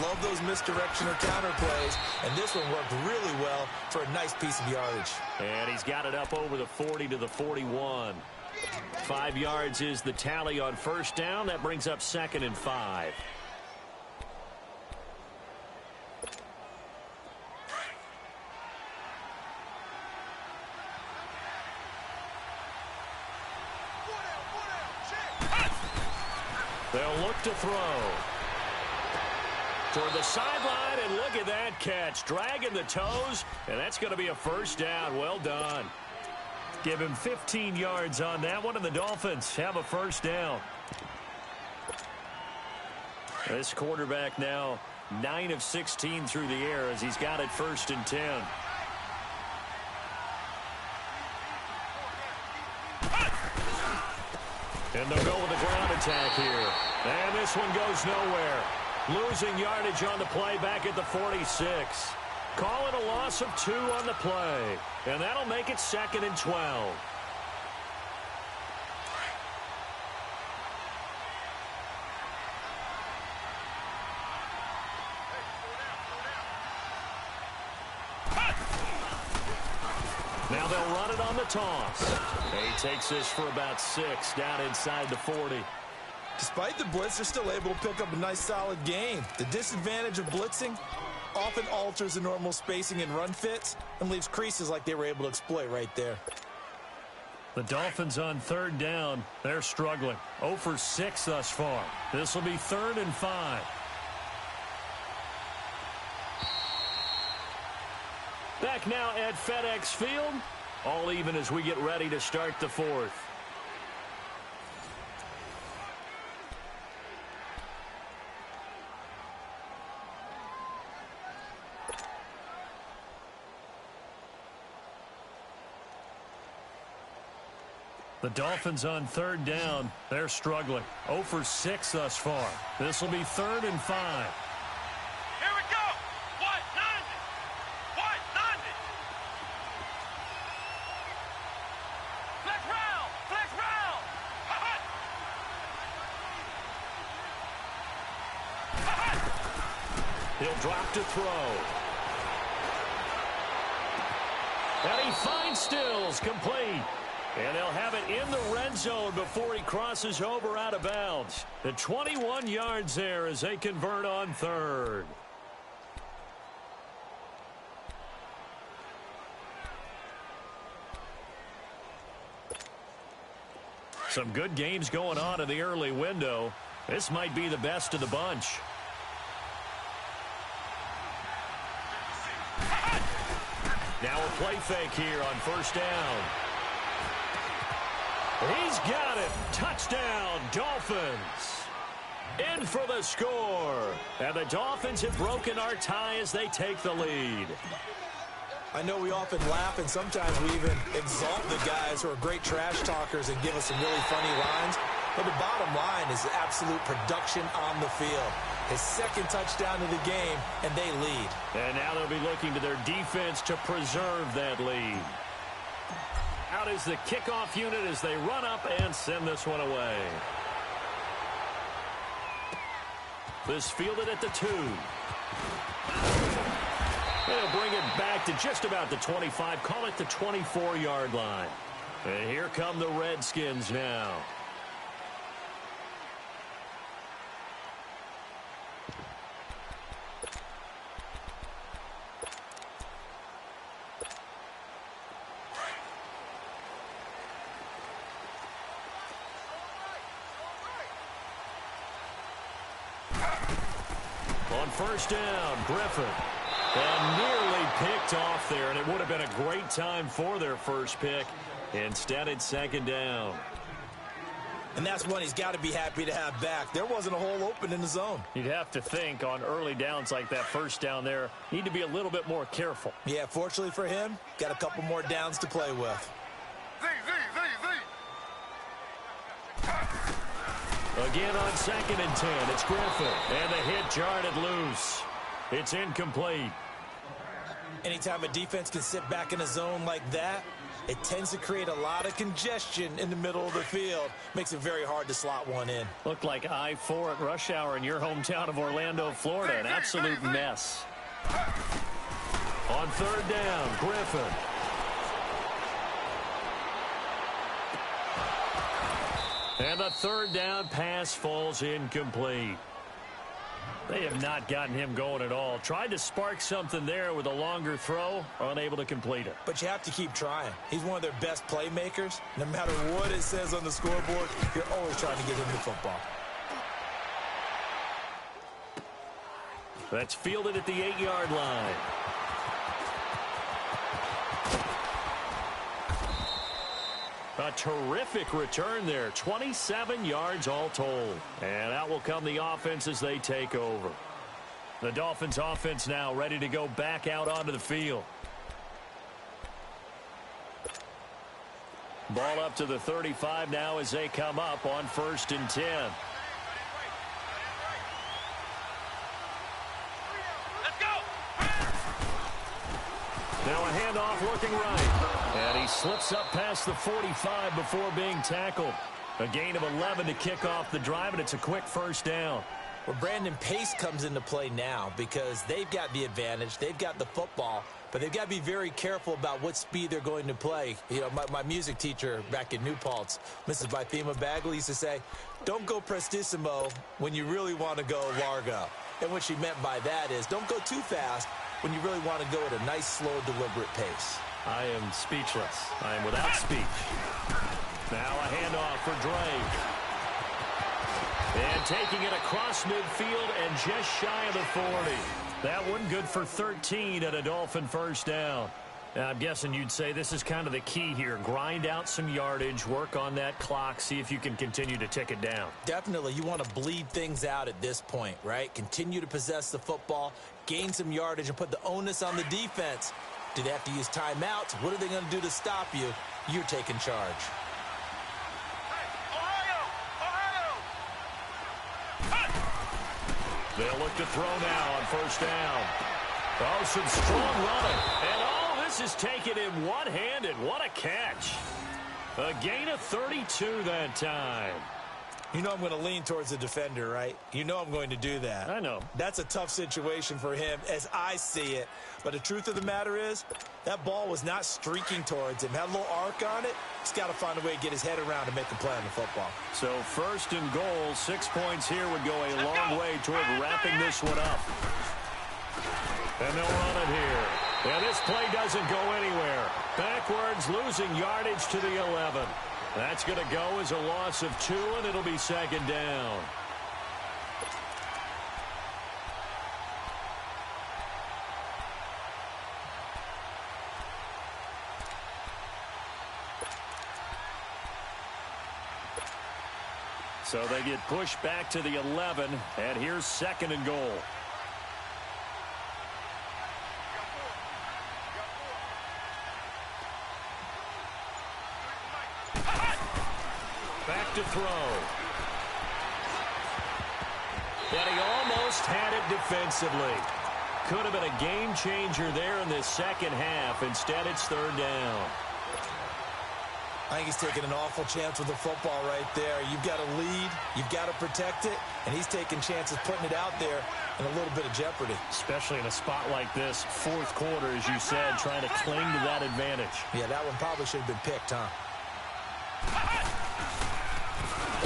Love those misdirection or counter plays, and this one worked really well for a nice piece of yardage. And he's got it up over the 40 to the 41. 5 yards is the tally on first down. That brings up 2nd and 5. They'll look to throw. Toward the sideline, and look at that catch. Dragging the toes, and that's going to be a first down. Well done. Give him 15 yards on that one, and the Dolphins have a first down. This quarterback now 9 of 16 through the air as he's got it 1st and 10. And they'll go with the ground attack here. And this one goes nowhere. Losing yardage on the play back at the 46. Call it a loss of 2 on the play. And that'll make it 2nd and 12. Now they'll run it on the toss. He takes this for about 6 down inside the 40. Despite the blitz, they're still able to pick up a nice solid gain. The disadvantage of blitzing often alters the normal spacing and run fits and leaves creases like they were able to exploit right there. The Dolphins on 3rd down. They're struggling. 0 for 6 thus far. This will be 3rd and 5. Back now at FedEx Field. All even as we get ready to start the 4th. The Dolphins on 3rd down. They're struggling. 0 for 6 thus far. This will be 3rd and 5. Here we go. White 90. White 90. Flex round. Flex round. He'll drop to throw. And he finds Stills complete. And they'll have it in the red zone before he crosses over out of bounds. The 21 yards there as they convert on 3rd. Some good games going on in the early window. This might be the best of the bunch. Now a play fake here on 1st down. He's got it. Touchdown, Dolphins. In for the score. And the Dolphins have broken our tie as they take the lead. I know we often laugh and sometimes we even exalt the guys who are great trash talkers and give us some really funny lines. But the bottom line is absolute production on the field. His 2nd touchdown of the game, and they lead. And now they'll be looking to their defense to preserve that lead. Out is the kickoff unit as they run up and send this one away. This fielded at the 2. They'll bring it back to just about the 25. Call it the 24-yard line. And here come the Redskins now. On 1st down, Griffin. And nearly picked off there, and it would have been a great time for their first pick. Instead, it's 2nd down. And that's one he's got to be happy to have back. There wasn't a hole open in the zone. You'd have to think on early downs like that first down there, need to be a little bit more careful. Yeah, fortunately for him, got a couple more downs to play with. Again on 2nd and 10, it's Griffin. And the hit jarred loose. It's incomplete. Anytime a defense can sit back in a zone like that, it tends to create a lot of congestion in the middle of the field. Makes it very hard to slot one in. Looked like I-4 at rush hour in your hometown of Orlando, Florida. An absolute mess. On 3rd down, Griffin. And the 3rd down pass falls incomplete. They have not gotten him going at all. Tried to spark something there with a longer throw, unable to complete it. But you have to keep trying. He's one of their best playmakers. No matter what it says on the scoreboard, you're always trying to get him the football. That's fielded at the 8-yard line. A terrific return there. 27 yards all told. And out will come the offense as they take over. The Dolphins offense now ready to go back out onto the field. Ball up to the 35 now as they come up on 1st and 10. Let's go. Now a handoff looking right. And he slips up past the 45 before being tackled. A gain of 11 to kick off the drive, and it's a quick 1st down. Well, Brandon, pace comes into play now because they've got the advantage. They've got the football, but they've got to be very careful about what speed they're going to play. You know, my music teacher back in New Paltz, Mrs. Bythema Bagley, used to say, don't go prestissimo when you really want to go largo. And what she meant by that is don't go too fast when you really want to go at a nice, slow, deliberate pace. I am speechless. I am without speech. Now a handoff for Drake. And taking it across midfield and just shy of the 40. That one good for 13 at a Dolphin 1st down. Now, I'm guessing you'd say this is kind of the key here. Grind out some yardage, work on that clock, see if you can continue to tick it down. Definitely. You want to bleed things out at this point, right? Continue to possess the football, gain some yardage, and put the onus on the defense. Do they have to use timeouts? What are they going to do to stop you? You're taking charge. They'll look to throw now on 1st down. Oh, some strong running. And all this is taken in one-handed. What a catch. A gain of 32 that time. You know I'm going to lean towards the defender, right? You know I'm going to do that. I know. That's a tough situation for him as I see it. But the truth of the matter is, that ball was not streaking towards him. Had a little arc on it. He's got to find a way to get his head around and make a play on the football. So 1st and goal, 6 points here would go a long way toward wrapping this one up. And they'll run it here. And this play doesn't go anywhere. Backwards, losing yardage to the 11. That's going to go as a loss of 2, and it'll be 2nd down. So they get pushed back to the 11, and here's 2nd and goal. Back to throw. And he almost had it defensively. Could have been a game changer there in this 2nd half. Instead, it's 3rd down. I think he's taking an awful chance with the football right there. You've got to lead, you've got to protect it, and he's taking chances putting it out there in a little bit of jeopardy. Especially in a spot like this, 4th quarter, as you said, trying to cling to that advantage. Yeah, that one probably should have been picked, huh?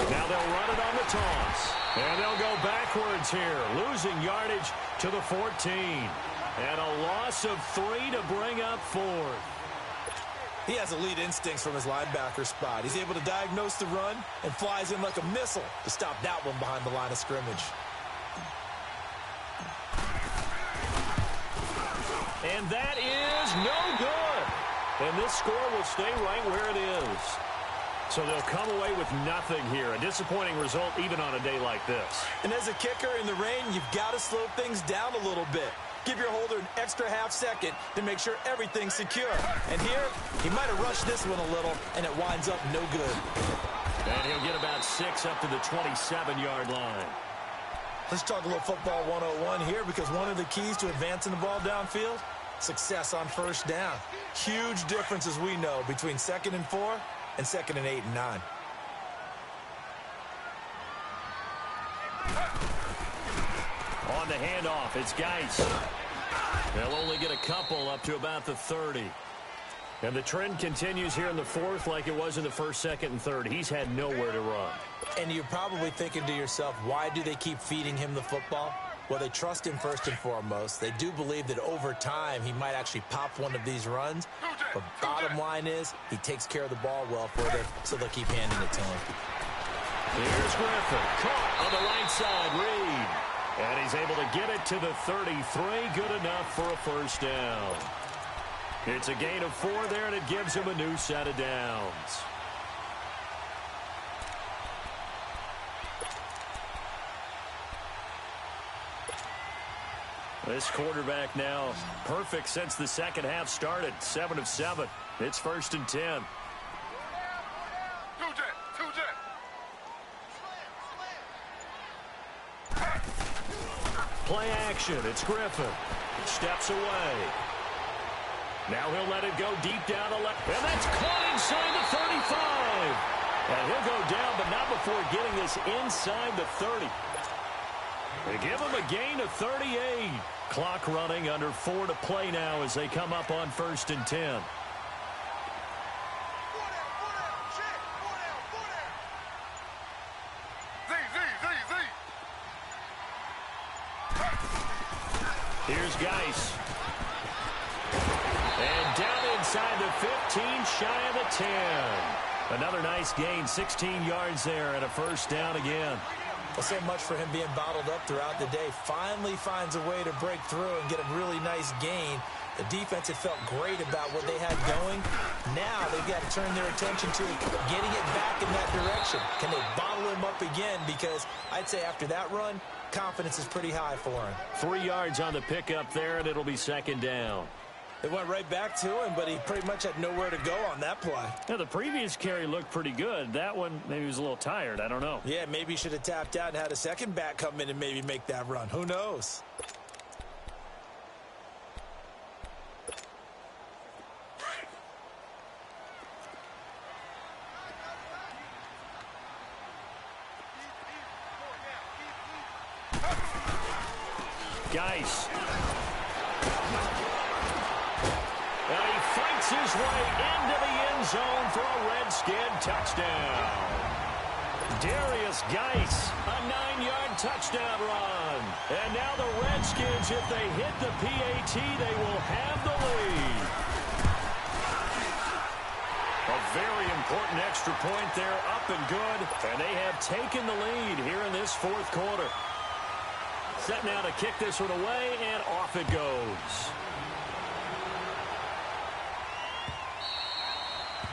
Now they'll run it on the toss. And they'll go backwards here, losing yardage to the 14. And a loss of 3 to bring up 4th. He has elite instincts from his linebacker spot. He's able to diagnose the run and flies in like a missile to stop that one behind the line of scrimmage. And that is no good. And this score will stay right where it is. So they'll come away with nothing here. A disappointing result even on a day like this. And as a kicker in the rain, you've got to slow things down a little bit. Give your holder an extra half second to make sure everything's secure. And here, he might have rushed this one a little, and it winds up no good. And he'll get about 6 up to the 27-yard line. Let's talk a little football 101 here, because one of the keys to advancing the ball downfield, success on first down. Huge difference, as we know, between 2nd and 4 and 2nd and 8 and 9. On the handoff, it's Geis. They'll only get a couple up to about the 30. And the trend continues here in the 4th like it was in the 1st, 2nd, and 3rd. He's had nowhere to run. And you're probably thinking to yourself, why do they keep feeding him the football? Well, they trust him first and foremost. They do believe that over time he might actually pop one of these runs. But bottom line is he takes care of the ball well for them, so they'll keep handing it to him. Here's Griffin. Caught on the right side. Reed. And he's able to get it to the 33. Good enough for a first down. It's a gain of 4 there, and it gives him a new set of downs. This quarterback now perfect since the second half started. 7 of 7. It's 1st and 10. Play action. It's Griffin. Steps away. Now he'll let it go deep down the left. And that's caught inside the 35. And he'll go down, but not before getting this inside the 30. They give him a gain of 38. Clock running, under 4 to play now as they come up on 1st and 10. Here's Geis. And down inside the 15, shy of the 10. Another nice gain, 16 yards there, and a first down again. Well, so much for him being bottled up throughout the day. Finally finds a way to break through and get a really nice gain. The defense had felt great about what they had going. Now they've got to turn their attention to getting it back in that direction. Can they bottle him up again? Because I'd say after that run, confidence is pretty high for him. 3 yards on the pickup there, and it'll be 2nd down. They went right back to him, but he pretty much had nowhere to go on that play. Yeah, the previous carry looked pretty good. That one, maybe he was a little tired. I don't know. Yeah, maybe he should have tapped out and had a second back come in and maybe make that run. Who knows? Geis. And he fights his way into the end zone for a Redskin touchdown. Darius Geis, a 9-yard touchdown run. And now the Redskins, if they hit the PAT, they will have the lead. A very important extra point there, up and good. And they have taken the lead here in this 4th quarter. Set now to kick this one away, and off it goes.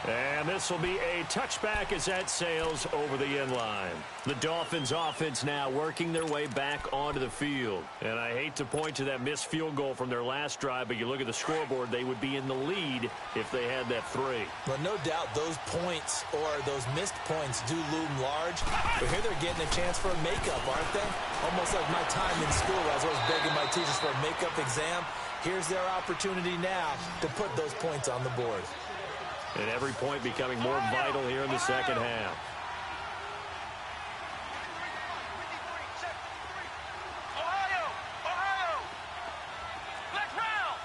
And this will be a touchback as that sails over the end line. The Dolphins offense now working their way back onto the field. And I hate to point to that missed field goal from their last drive, but you look at the scoreboard, they would be in the lead if they had that 3. Well, no doubt those points or those missed points do loom large. But here they're getting a chance for a makeup, aren't they? Almost like my time in school. I was always begging my teachers for a makeup exam. Here's their opportunity now to put those points on the board. And every point becoming more vital here in the second half. Ohio! Flex round!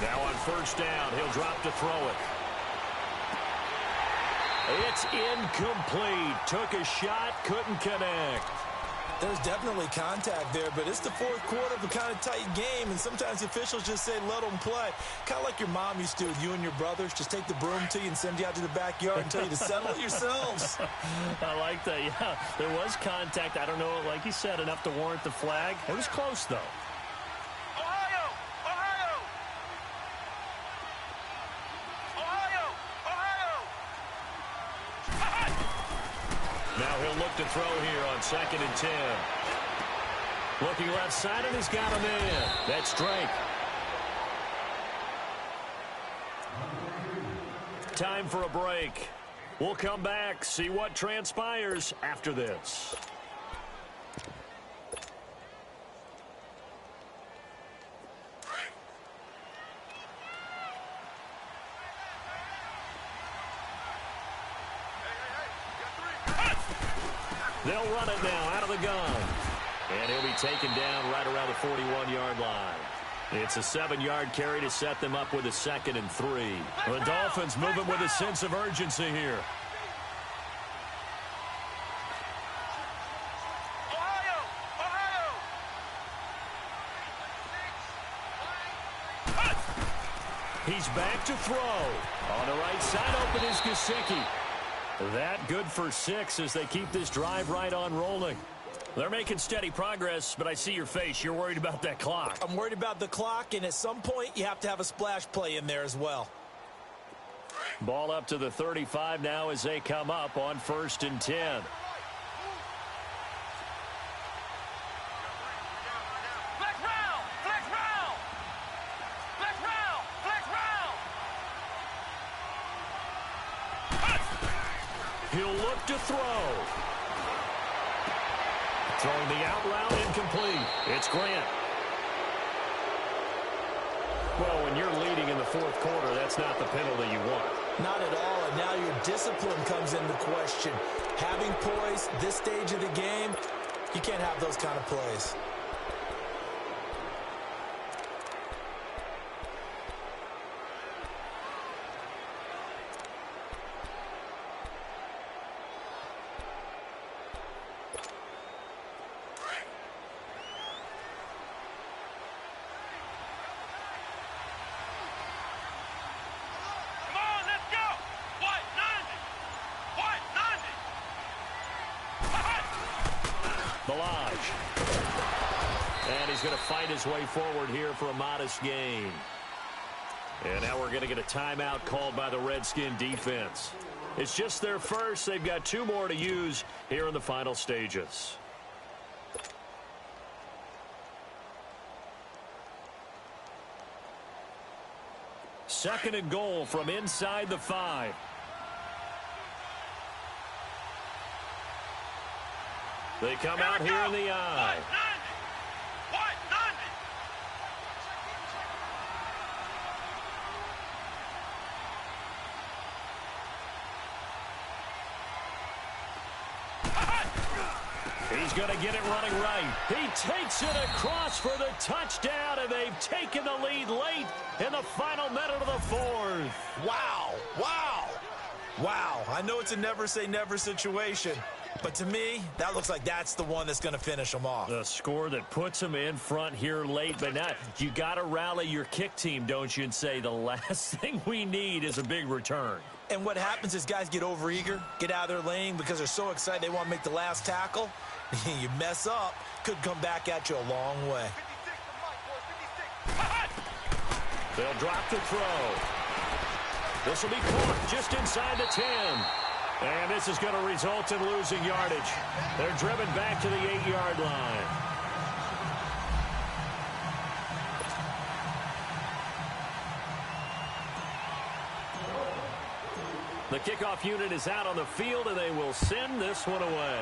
Now on first down, he'll drop to throw it. It's incomplete. Took a shot, couldn't connect. There's definitely contact there, but it's the 4th quarter of a kind of tight game, and sometimes officials just say, let them play. Kind of like your mom used to with you and your brothers. Just take the broom to you and send you out to the backyard and tell you to settle it yourselves. I like that, yeah. There was contact. I don't know, like you said, enough to warrant the flag. It was close, though. Ohio! he'll look to throw here on 2nd and 10. Looking left side, and he's got him in. That's Drake. Time for a break. We'll come back, see what transpires after this. They'll run it now out of the gun. And he'll be taken down right around the 41-yard line. It's a 7-yard carry to set them up with a 2nd and 3. The Dolphins moving with a sense of urgency here. He's back to throw. On the right side, open is Gesicki. That good for 6 as they keep this drive right on rolling. They're making steady progress, but I see your face. You're worried about that clock. I'm worried about the clock, and at some point, you have to have a splash play in there as well. Ball up to the 35 now as they come up on 1st and 10. He'll look to throw. Throwing the out route, incomplete. It's Grant. Well, when you're leading in the 4th quarter, that's not the penalty you want. Not at all, and now your discipline comes into question. Having poise this stage of the game, you can't have those kind of plays. And he's going to fight his way forward here for a modest gain. And now we're going to get a timeout called by the Redskin defense. It's just their first. They've got 2 more to use here in the final stages. Second and goal from inside the 5. They come out here in the eye. He's going to get it running right. He takes it across for the touchdown, and they've taken the lead late in the final minute of the 4th. Wow. Wow. Wow. I know it's a never-say-never situation, but to me, that looks like that's the one that's going to finish them off. The score that puts them in front here late, but now you got to rally your kick team, don't you, and say the last thing we need is a big return. And what happens is guys get overeager, get out of their lane because they're so excited they want to make the last tackle. You mess up, could come back at you a long way. They'll drop the throw. This will be caught just inside the 10. And this is going to result in losing yardage. They're driven back to the 8-yard line. The kickoff unit is out on the field, and they will send this one away.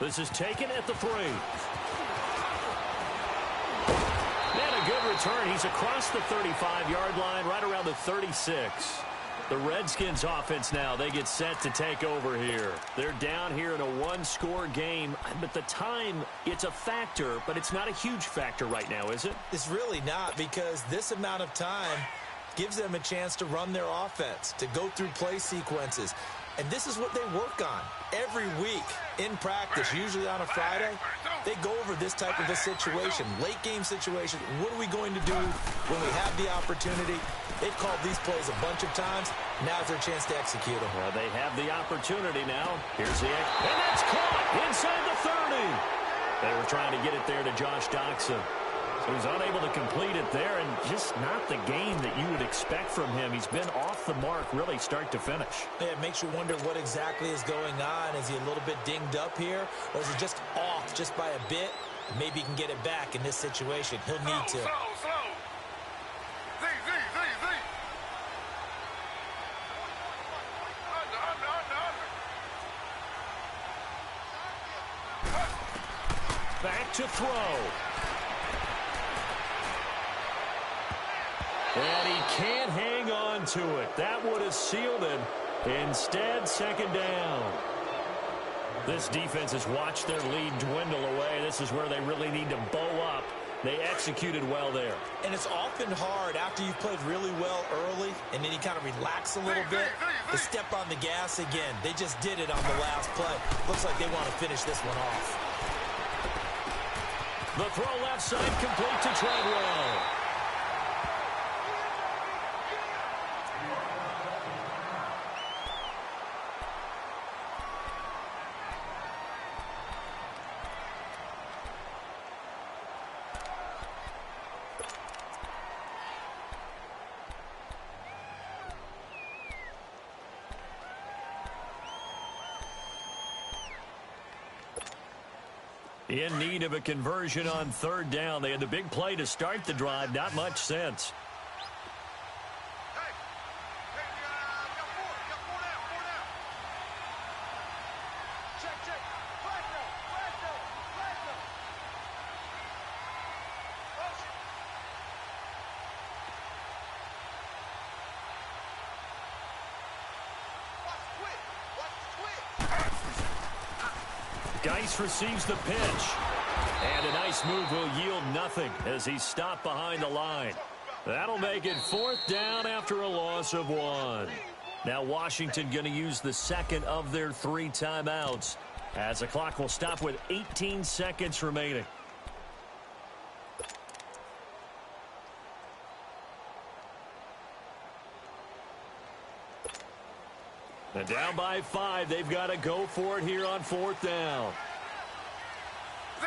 This is taken at the 3. And a good return. He's across the 35-yard line, right around the 36. The Redskins offense now, they get set to take over here. They're down here in a 1-score game, but the time, it's a factor, but it's not a huge factor right now, is it? It's really not, because this amount of time gives them a chance to run their offense, to go through play sequences. And this is what they work on every week in practice, usually on a Friday. They go over this type of a situation, late game situation. What are we going to do when we have the opportunity? They've called these plays a bunch of times. Now's their chance to execute them. Well, they have the opportunity now. Here's the and that's caught inside the 30. They were trying to get it there to Josh Doxson. Was unable to complete it there, and just not the game that you would expect from him. He's been off the mark really start to finish. Yeah, it makes you wonder what exactly is going on. Is he a little bit dinged up here, or is he just off just by a bit? Maybe he can get it back in this situation. He'll need to. Slow. Z. Under. Back to throw. And he can't hang on to it. That would have sealed it. Instead, second down. This defense has watched their lead dwindle away. This is where they really need to bow up. They executed well there. And it's often hard after you've played really well early and then you kind of relax a little bit to step on the gas again. They just did it on the last play. Looks like they want to finish this one off. The throw left side complete to Treadwell. In need of a conversion on third down. They had the big play to start the drive. Not much sense. Hey, got four down. Check. Flag no. Motion. Watch the twitch. Geis receives the pitch. And a nice move will yield nothing as he's stopped behind the line. That'll make it fourth down after a loss of 1. Now Washington going to use the second of their 3 timeouts as the clock will stop with 18 seconds remaining. And down by 5. They've got to go for it here on fourth down. Z.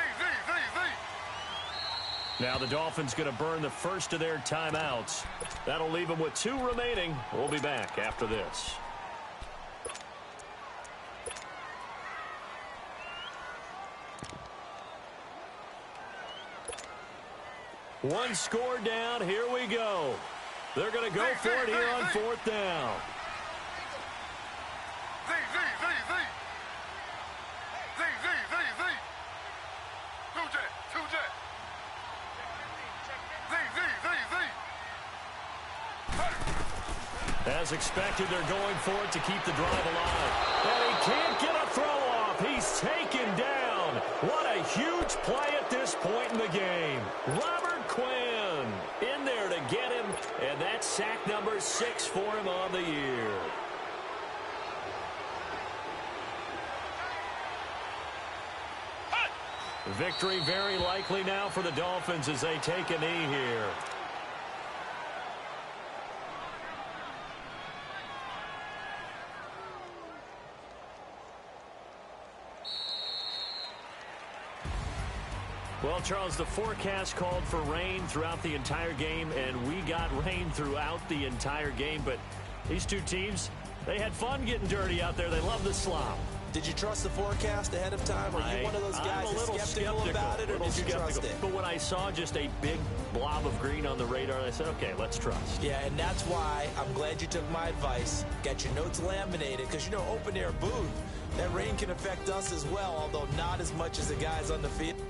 Now the Dolphins going to burn the first of their timeouts. That'll leave them with 2 remaining. We'll be back after this. One score down. Here we go. They're going to go for it here on fourth down. Z. Two jet. As expected, they're going for it to keep the drive alive. And he can't get a throw off. He's taken down. What a huge play at this point in the game. Robert Quinn in there to get him. And that's sack number 6 for him on the year. Victory very likely now for the Dolphins as they take a knee here. Well, Charles, the forecast called for rain throughout the entire game, and we got rain throughout the entire game. But these two teams, they had fun getting dirty out there. They love the slop. Did you trust the forecast ahead of time? Are you one of those guys that's skeptical about it, or did you trust it? But when I saw just a big blob of green on the radar, I said, okay, let's trust. Yeah, and that's why I'm glad you took my advice. Got your notes laminated, because, you know, open-air booth, that rain can affect us as well, although not as much as the guys on the field.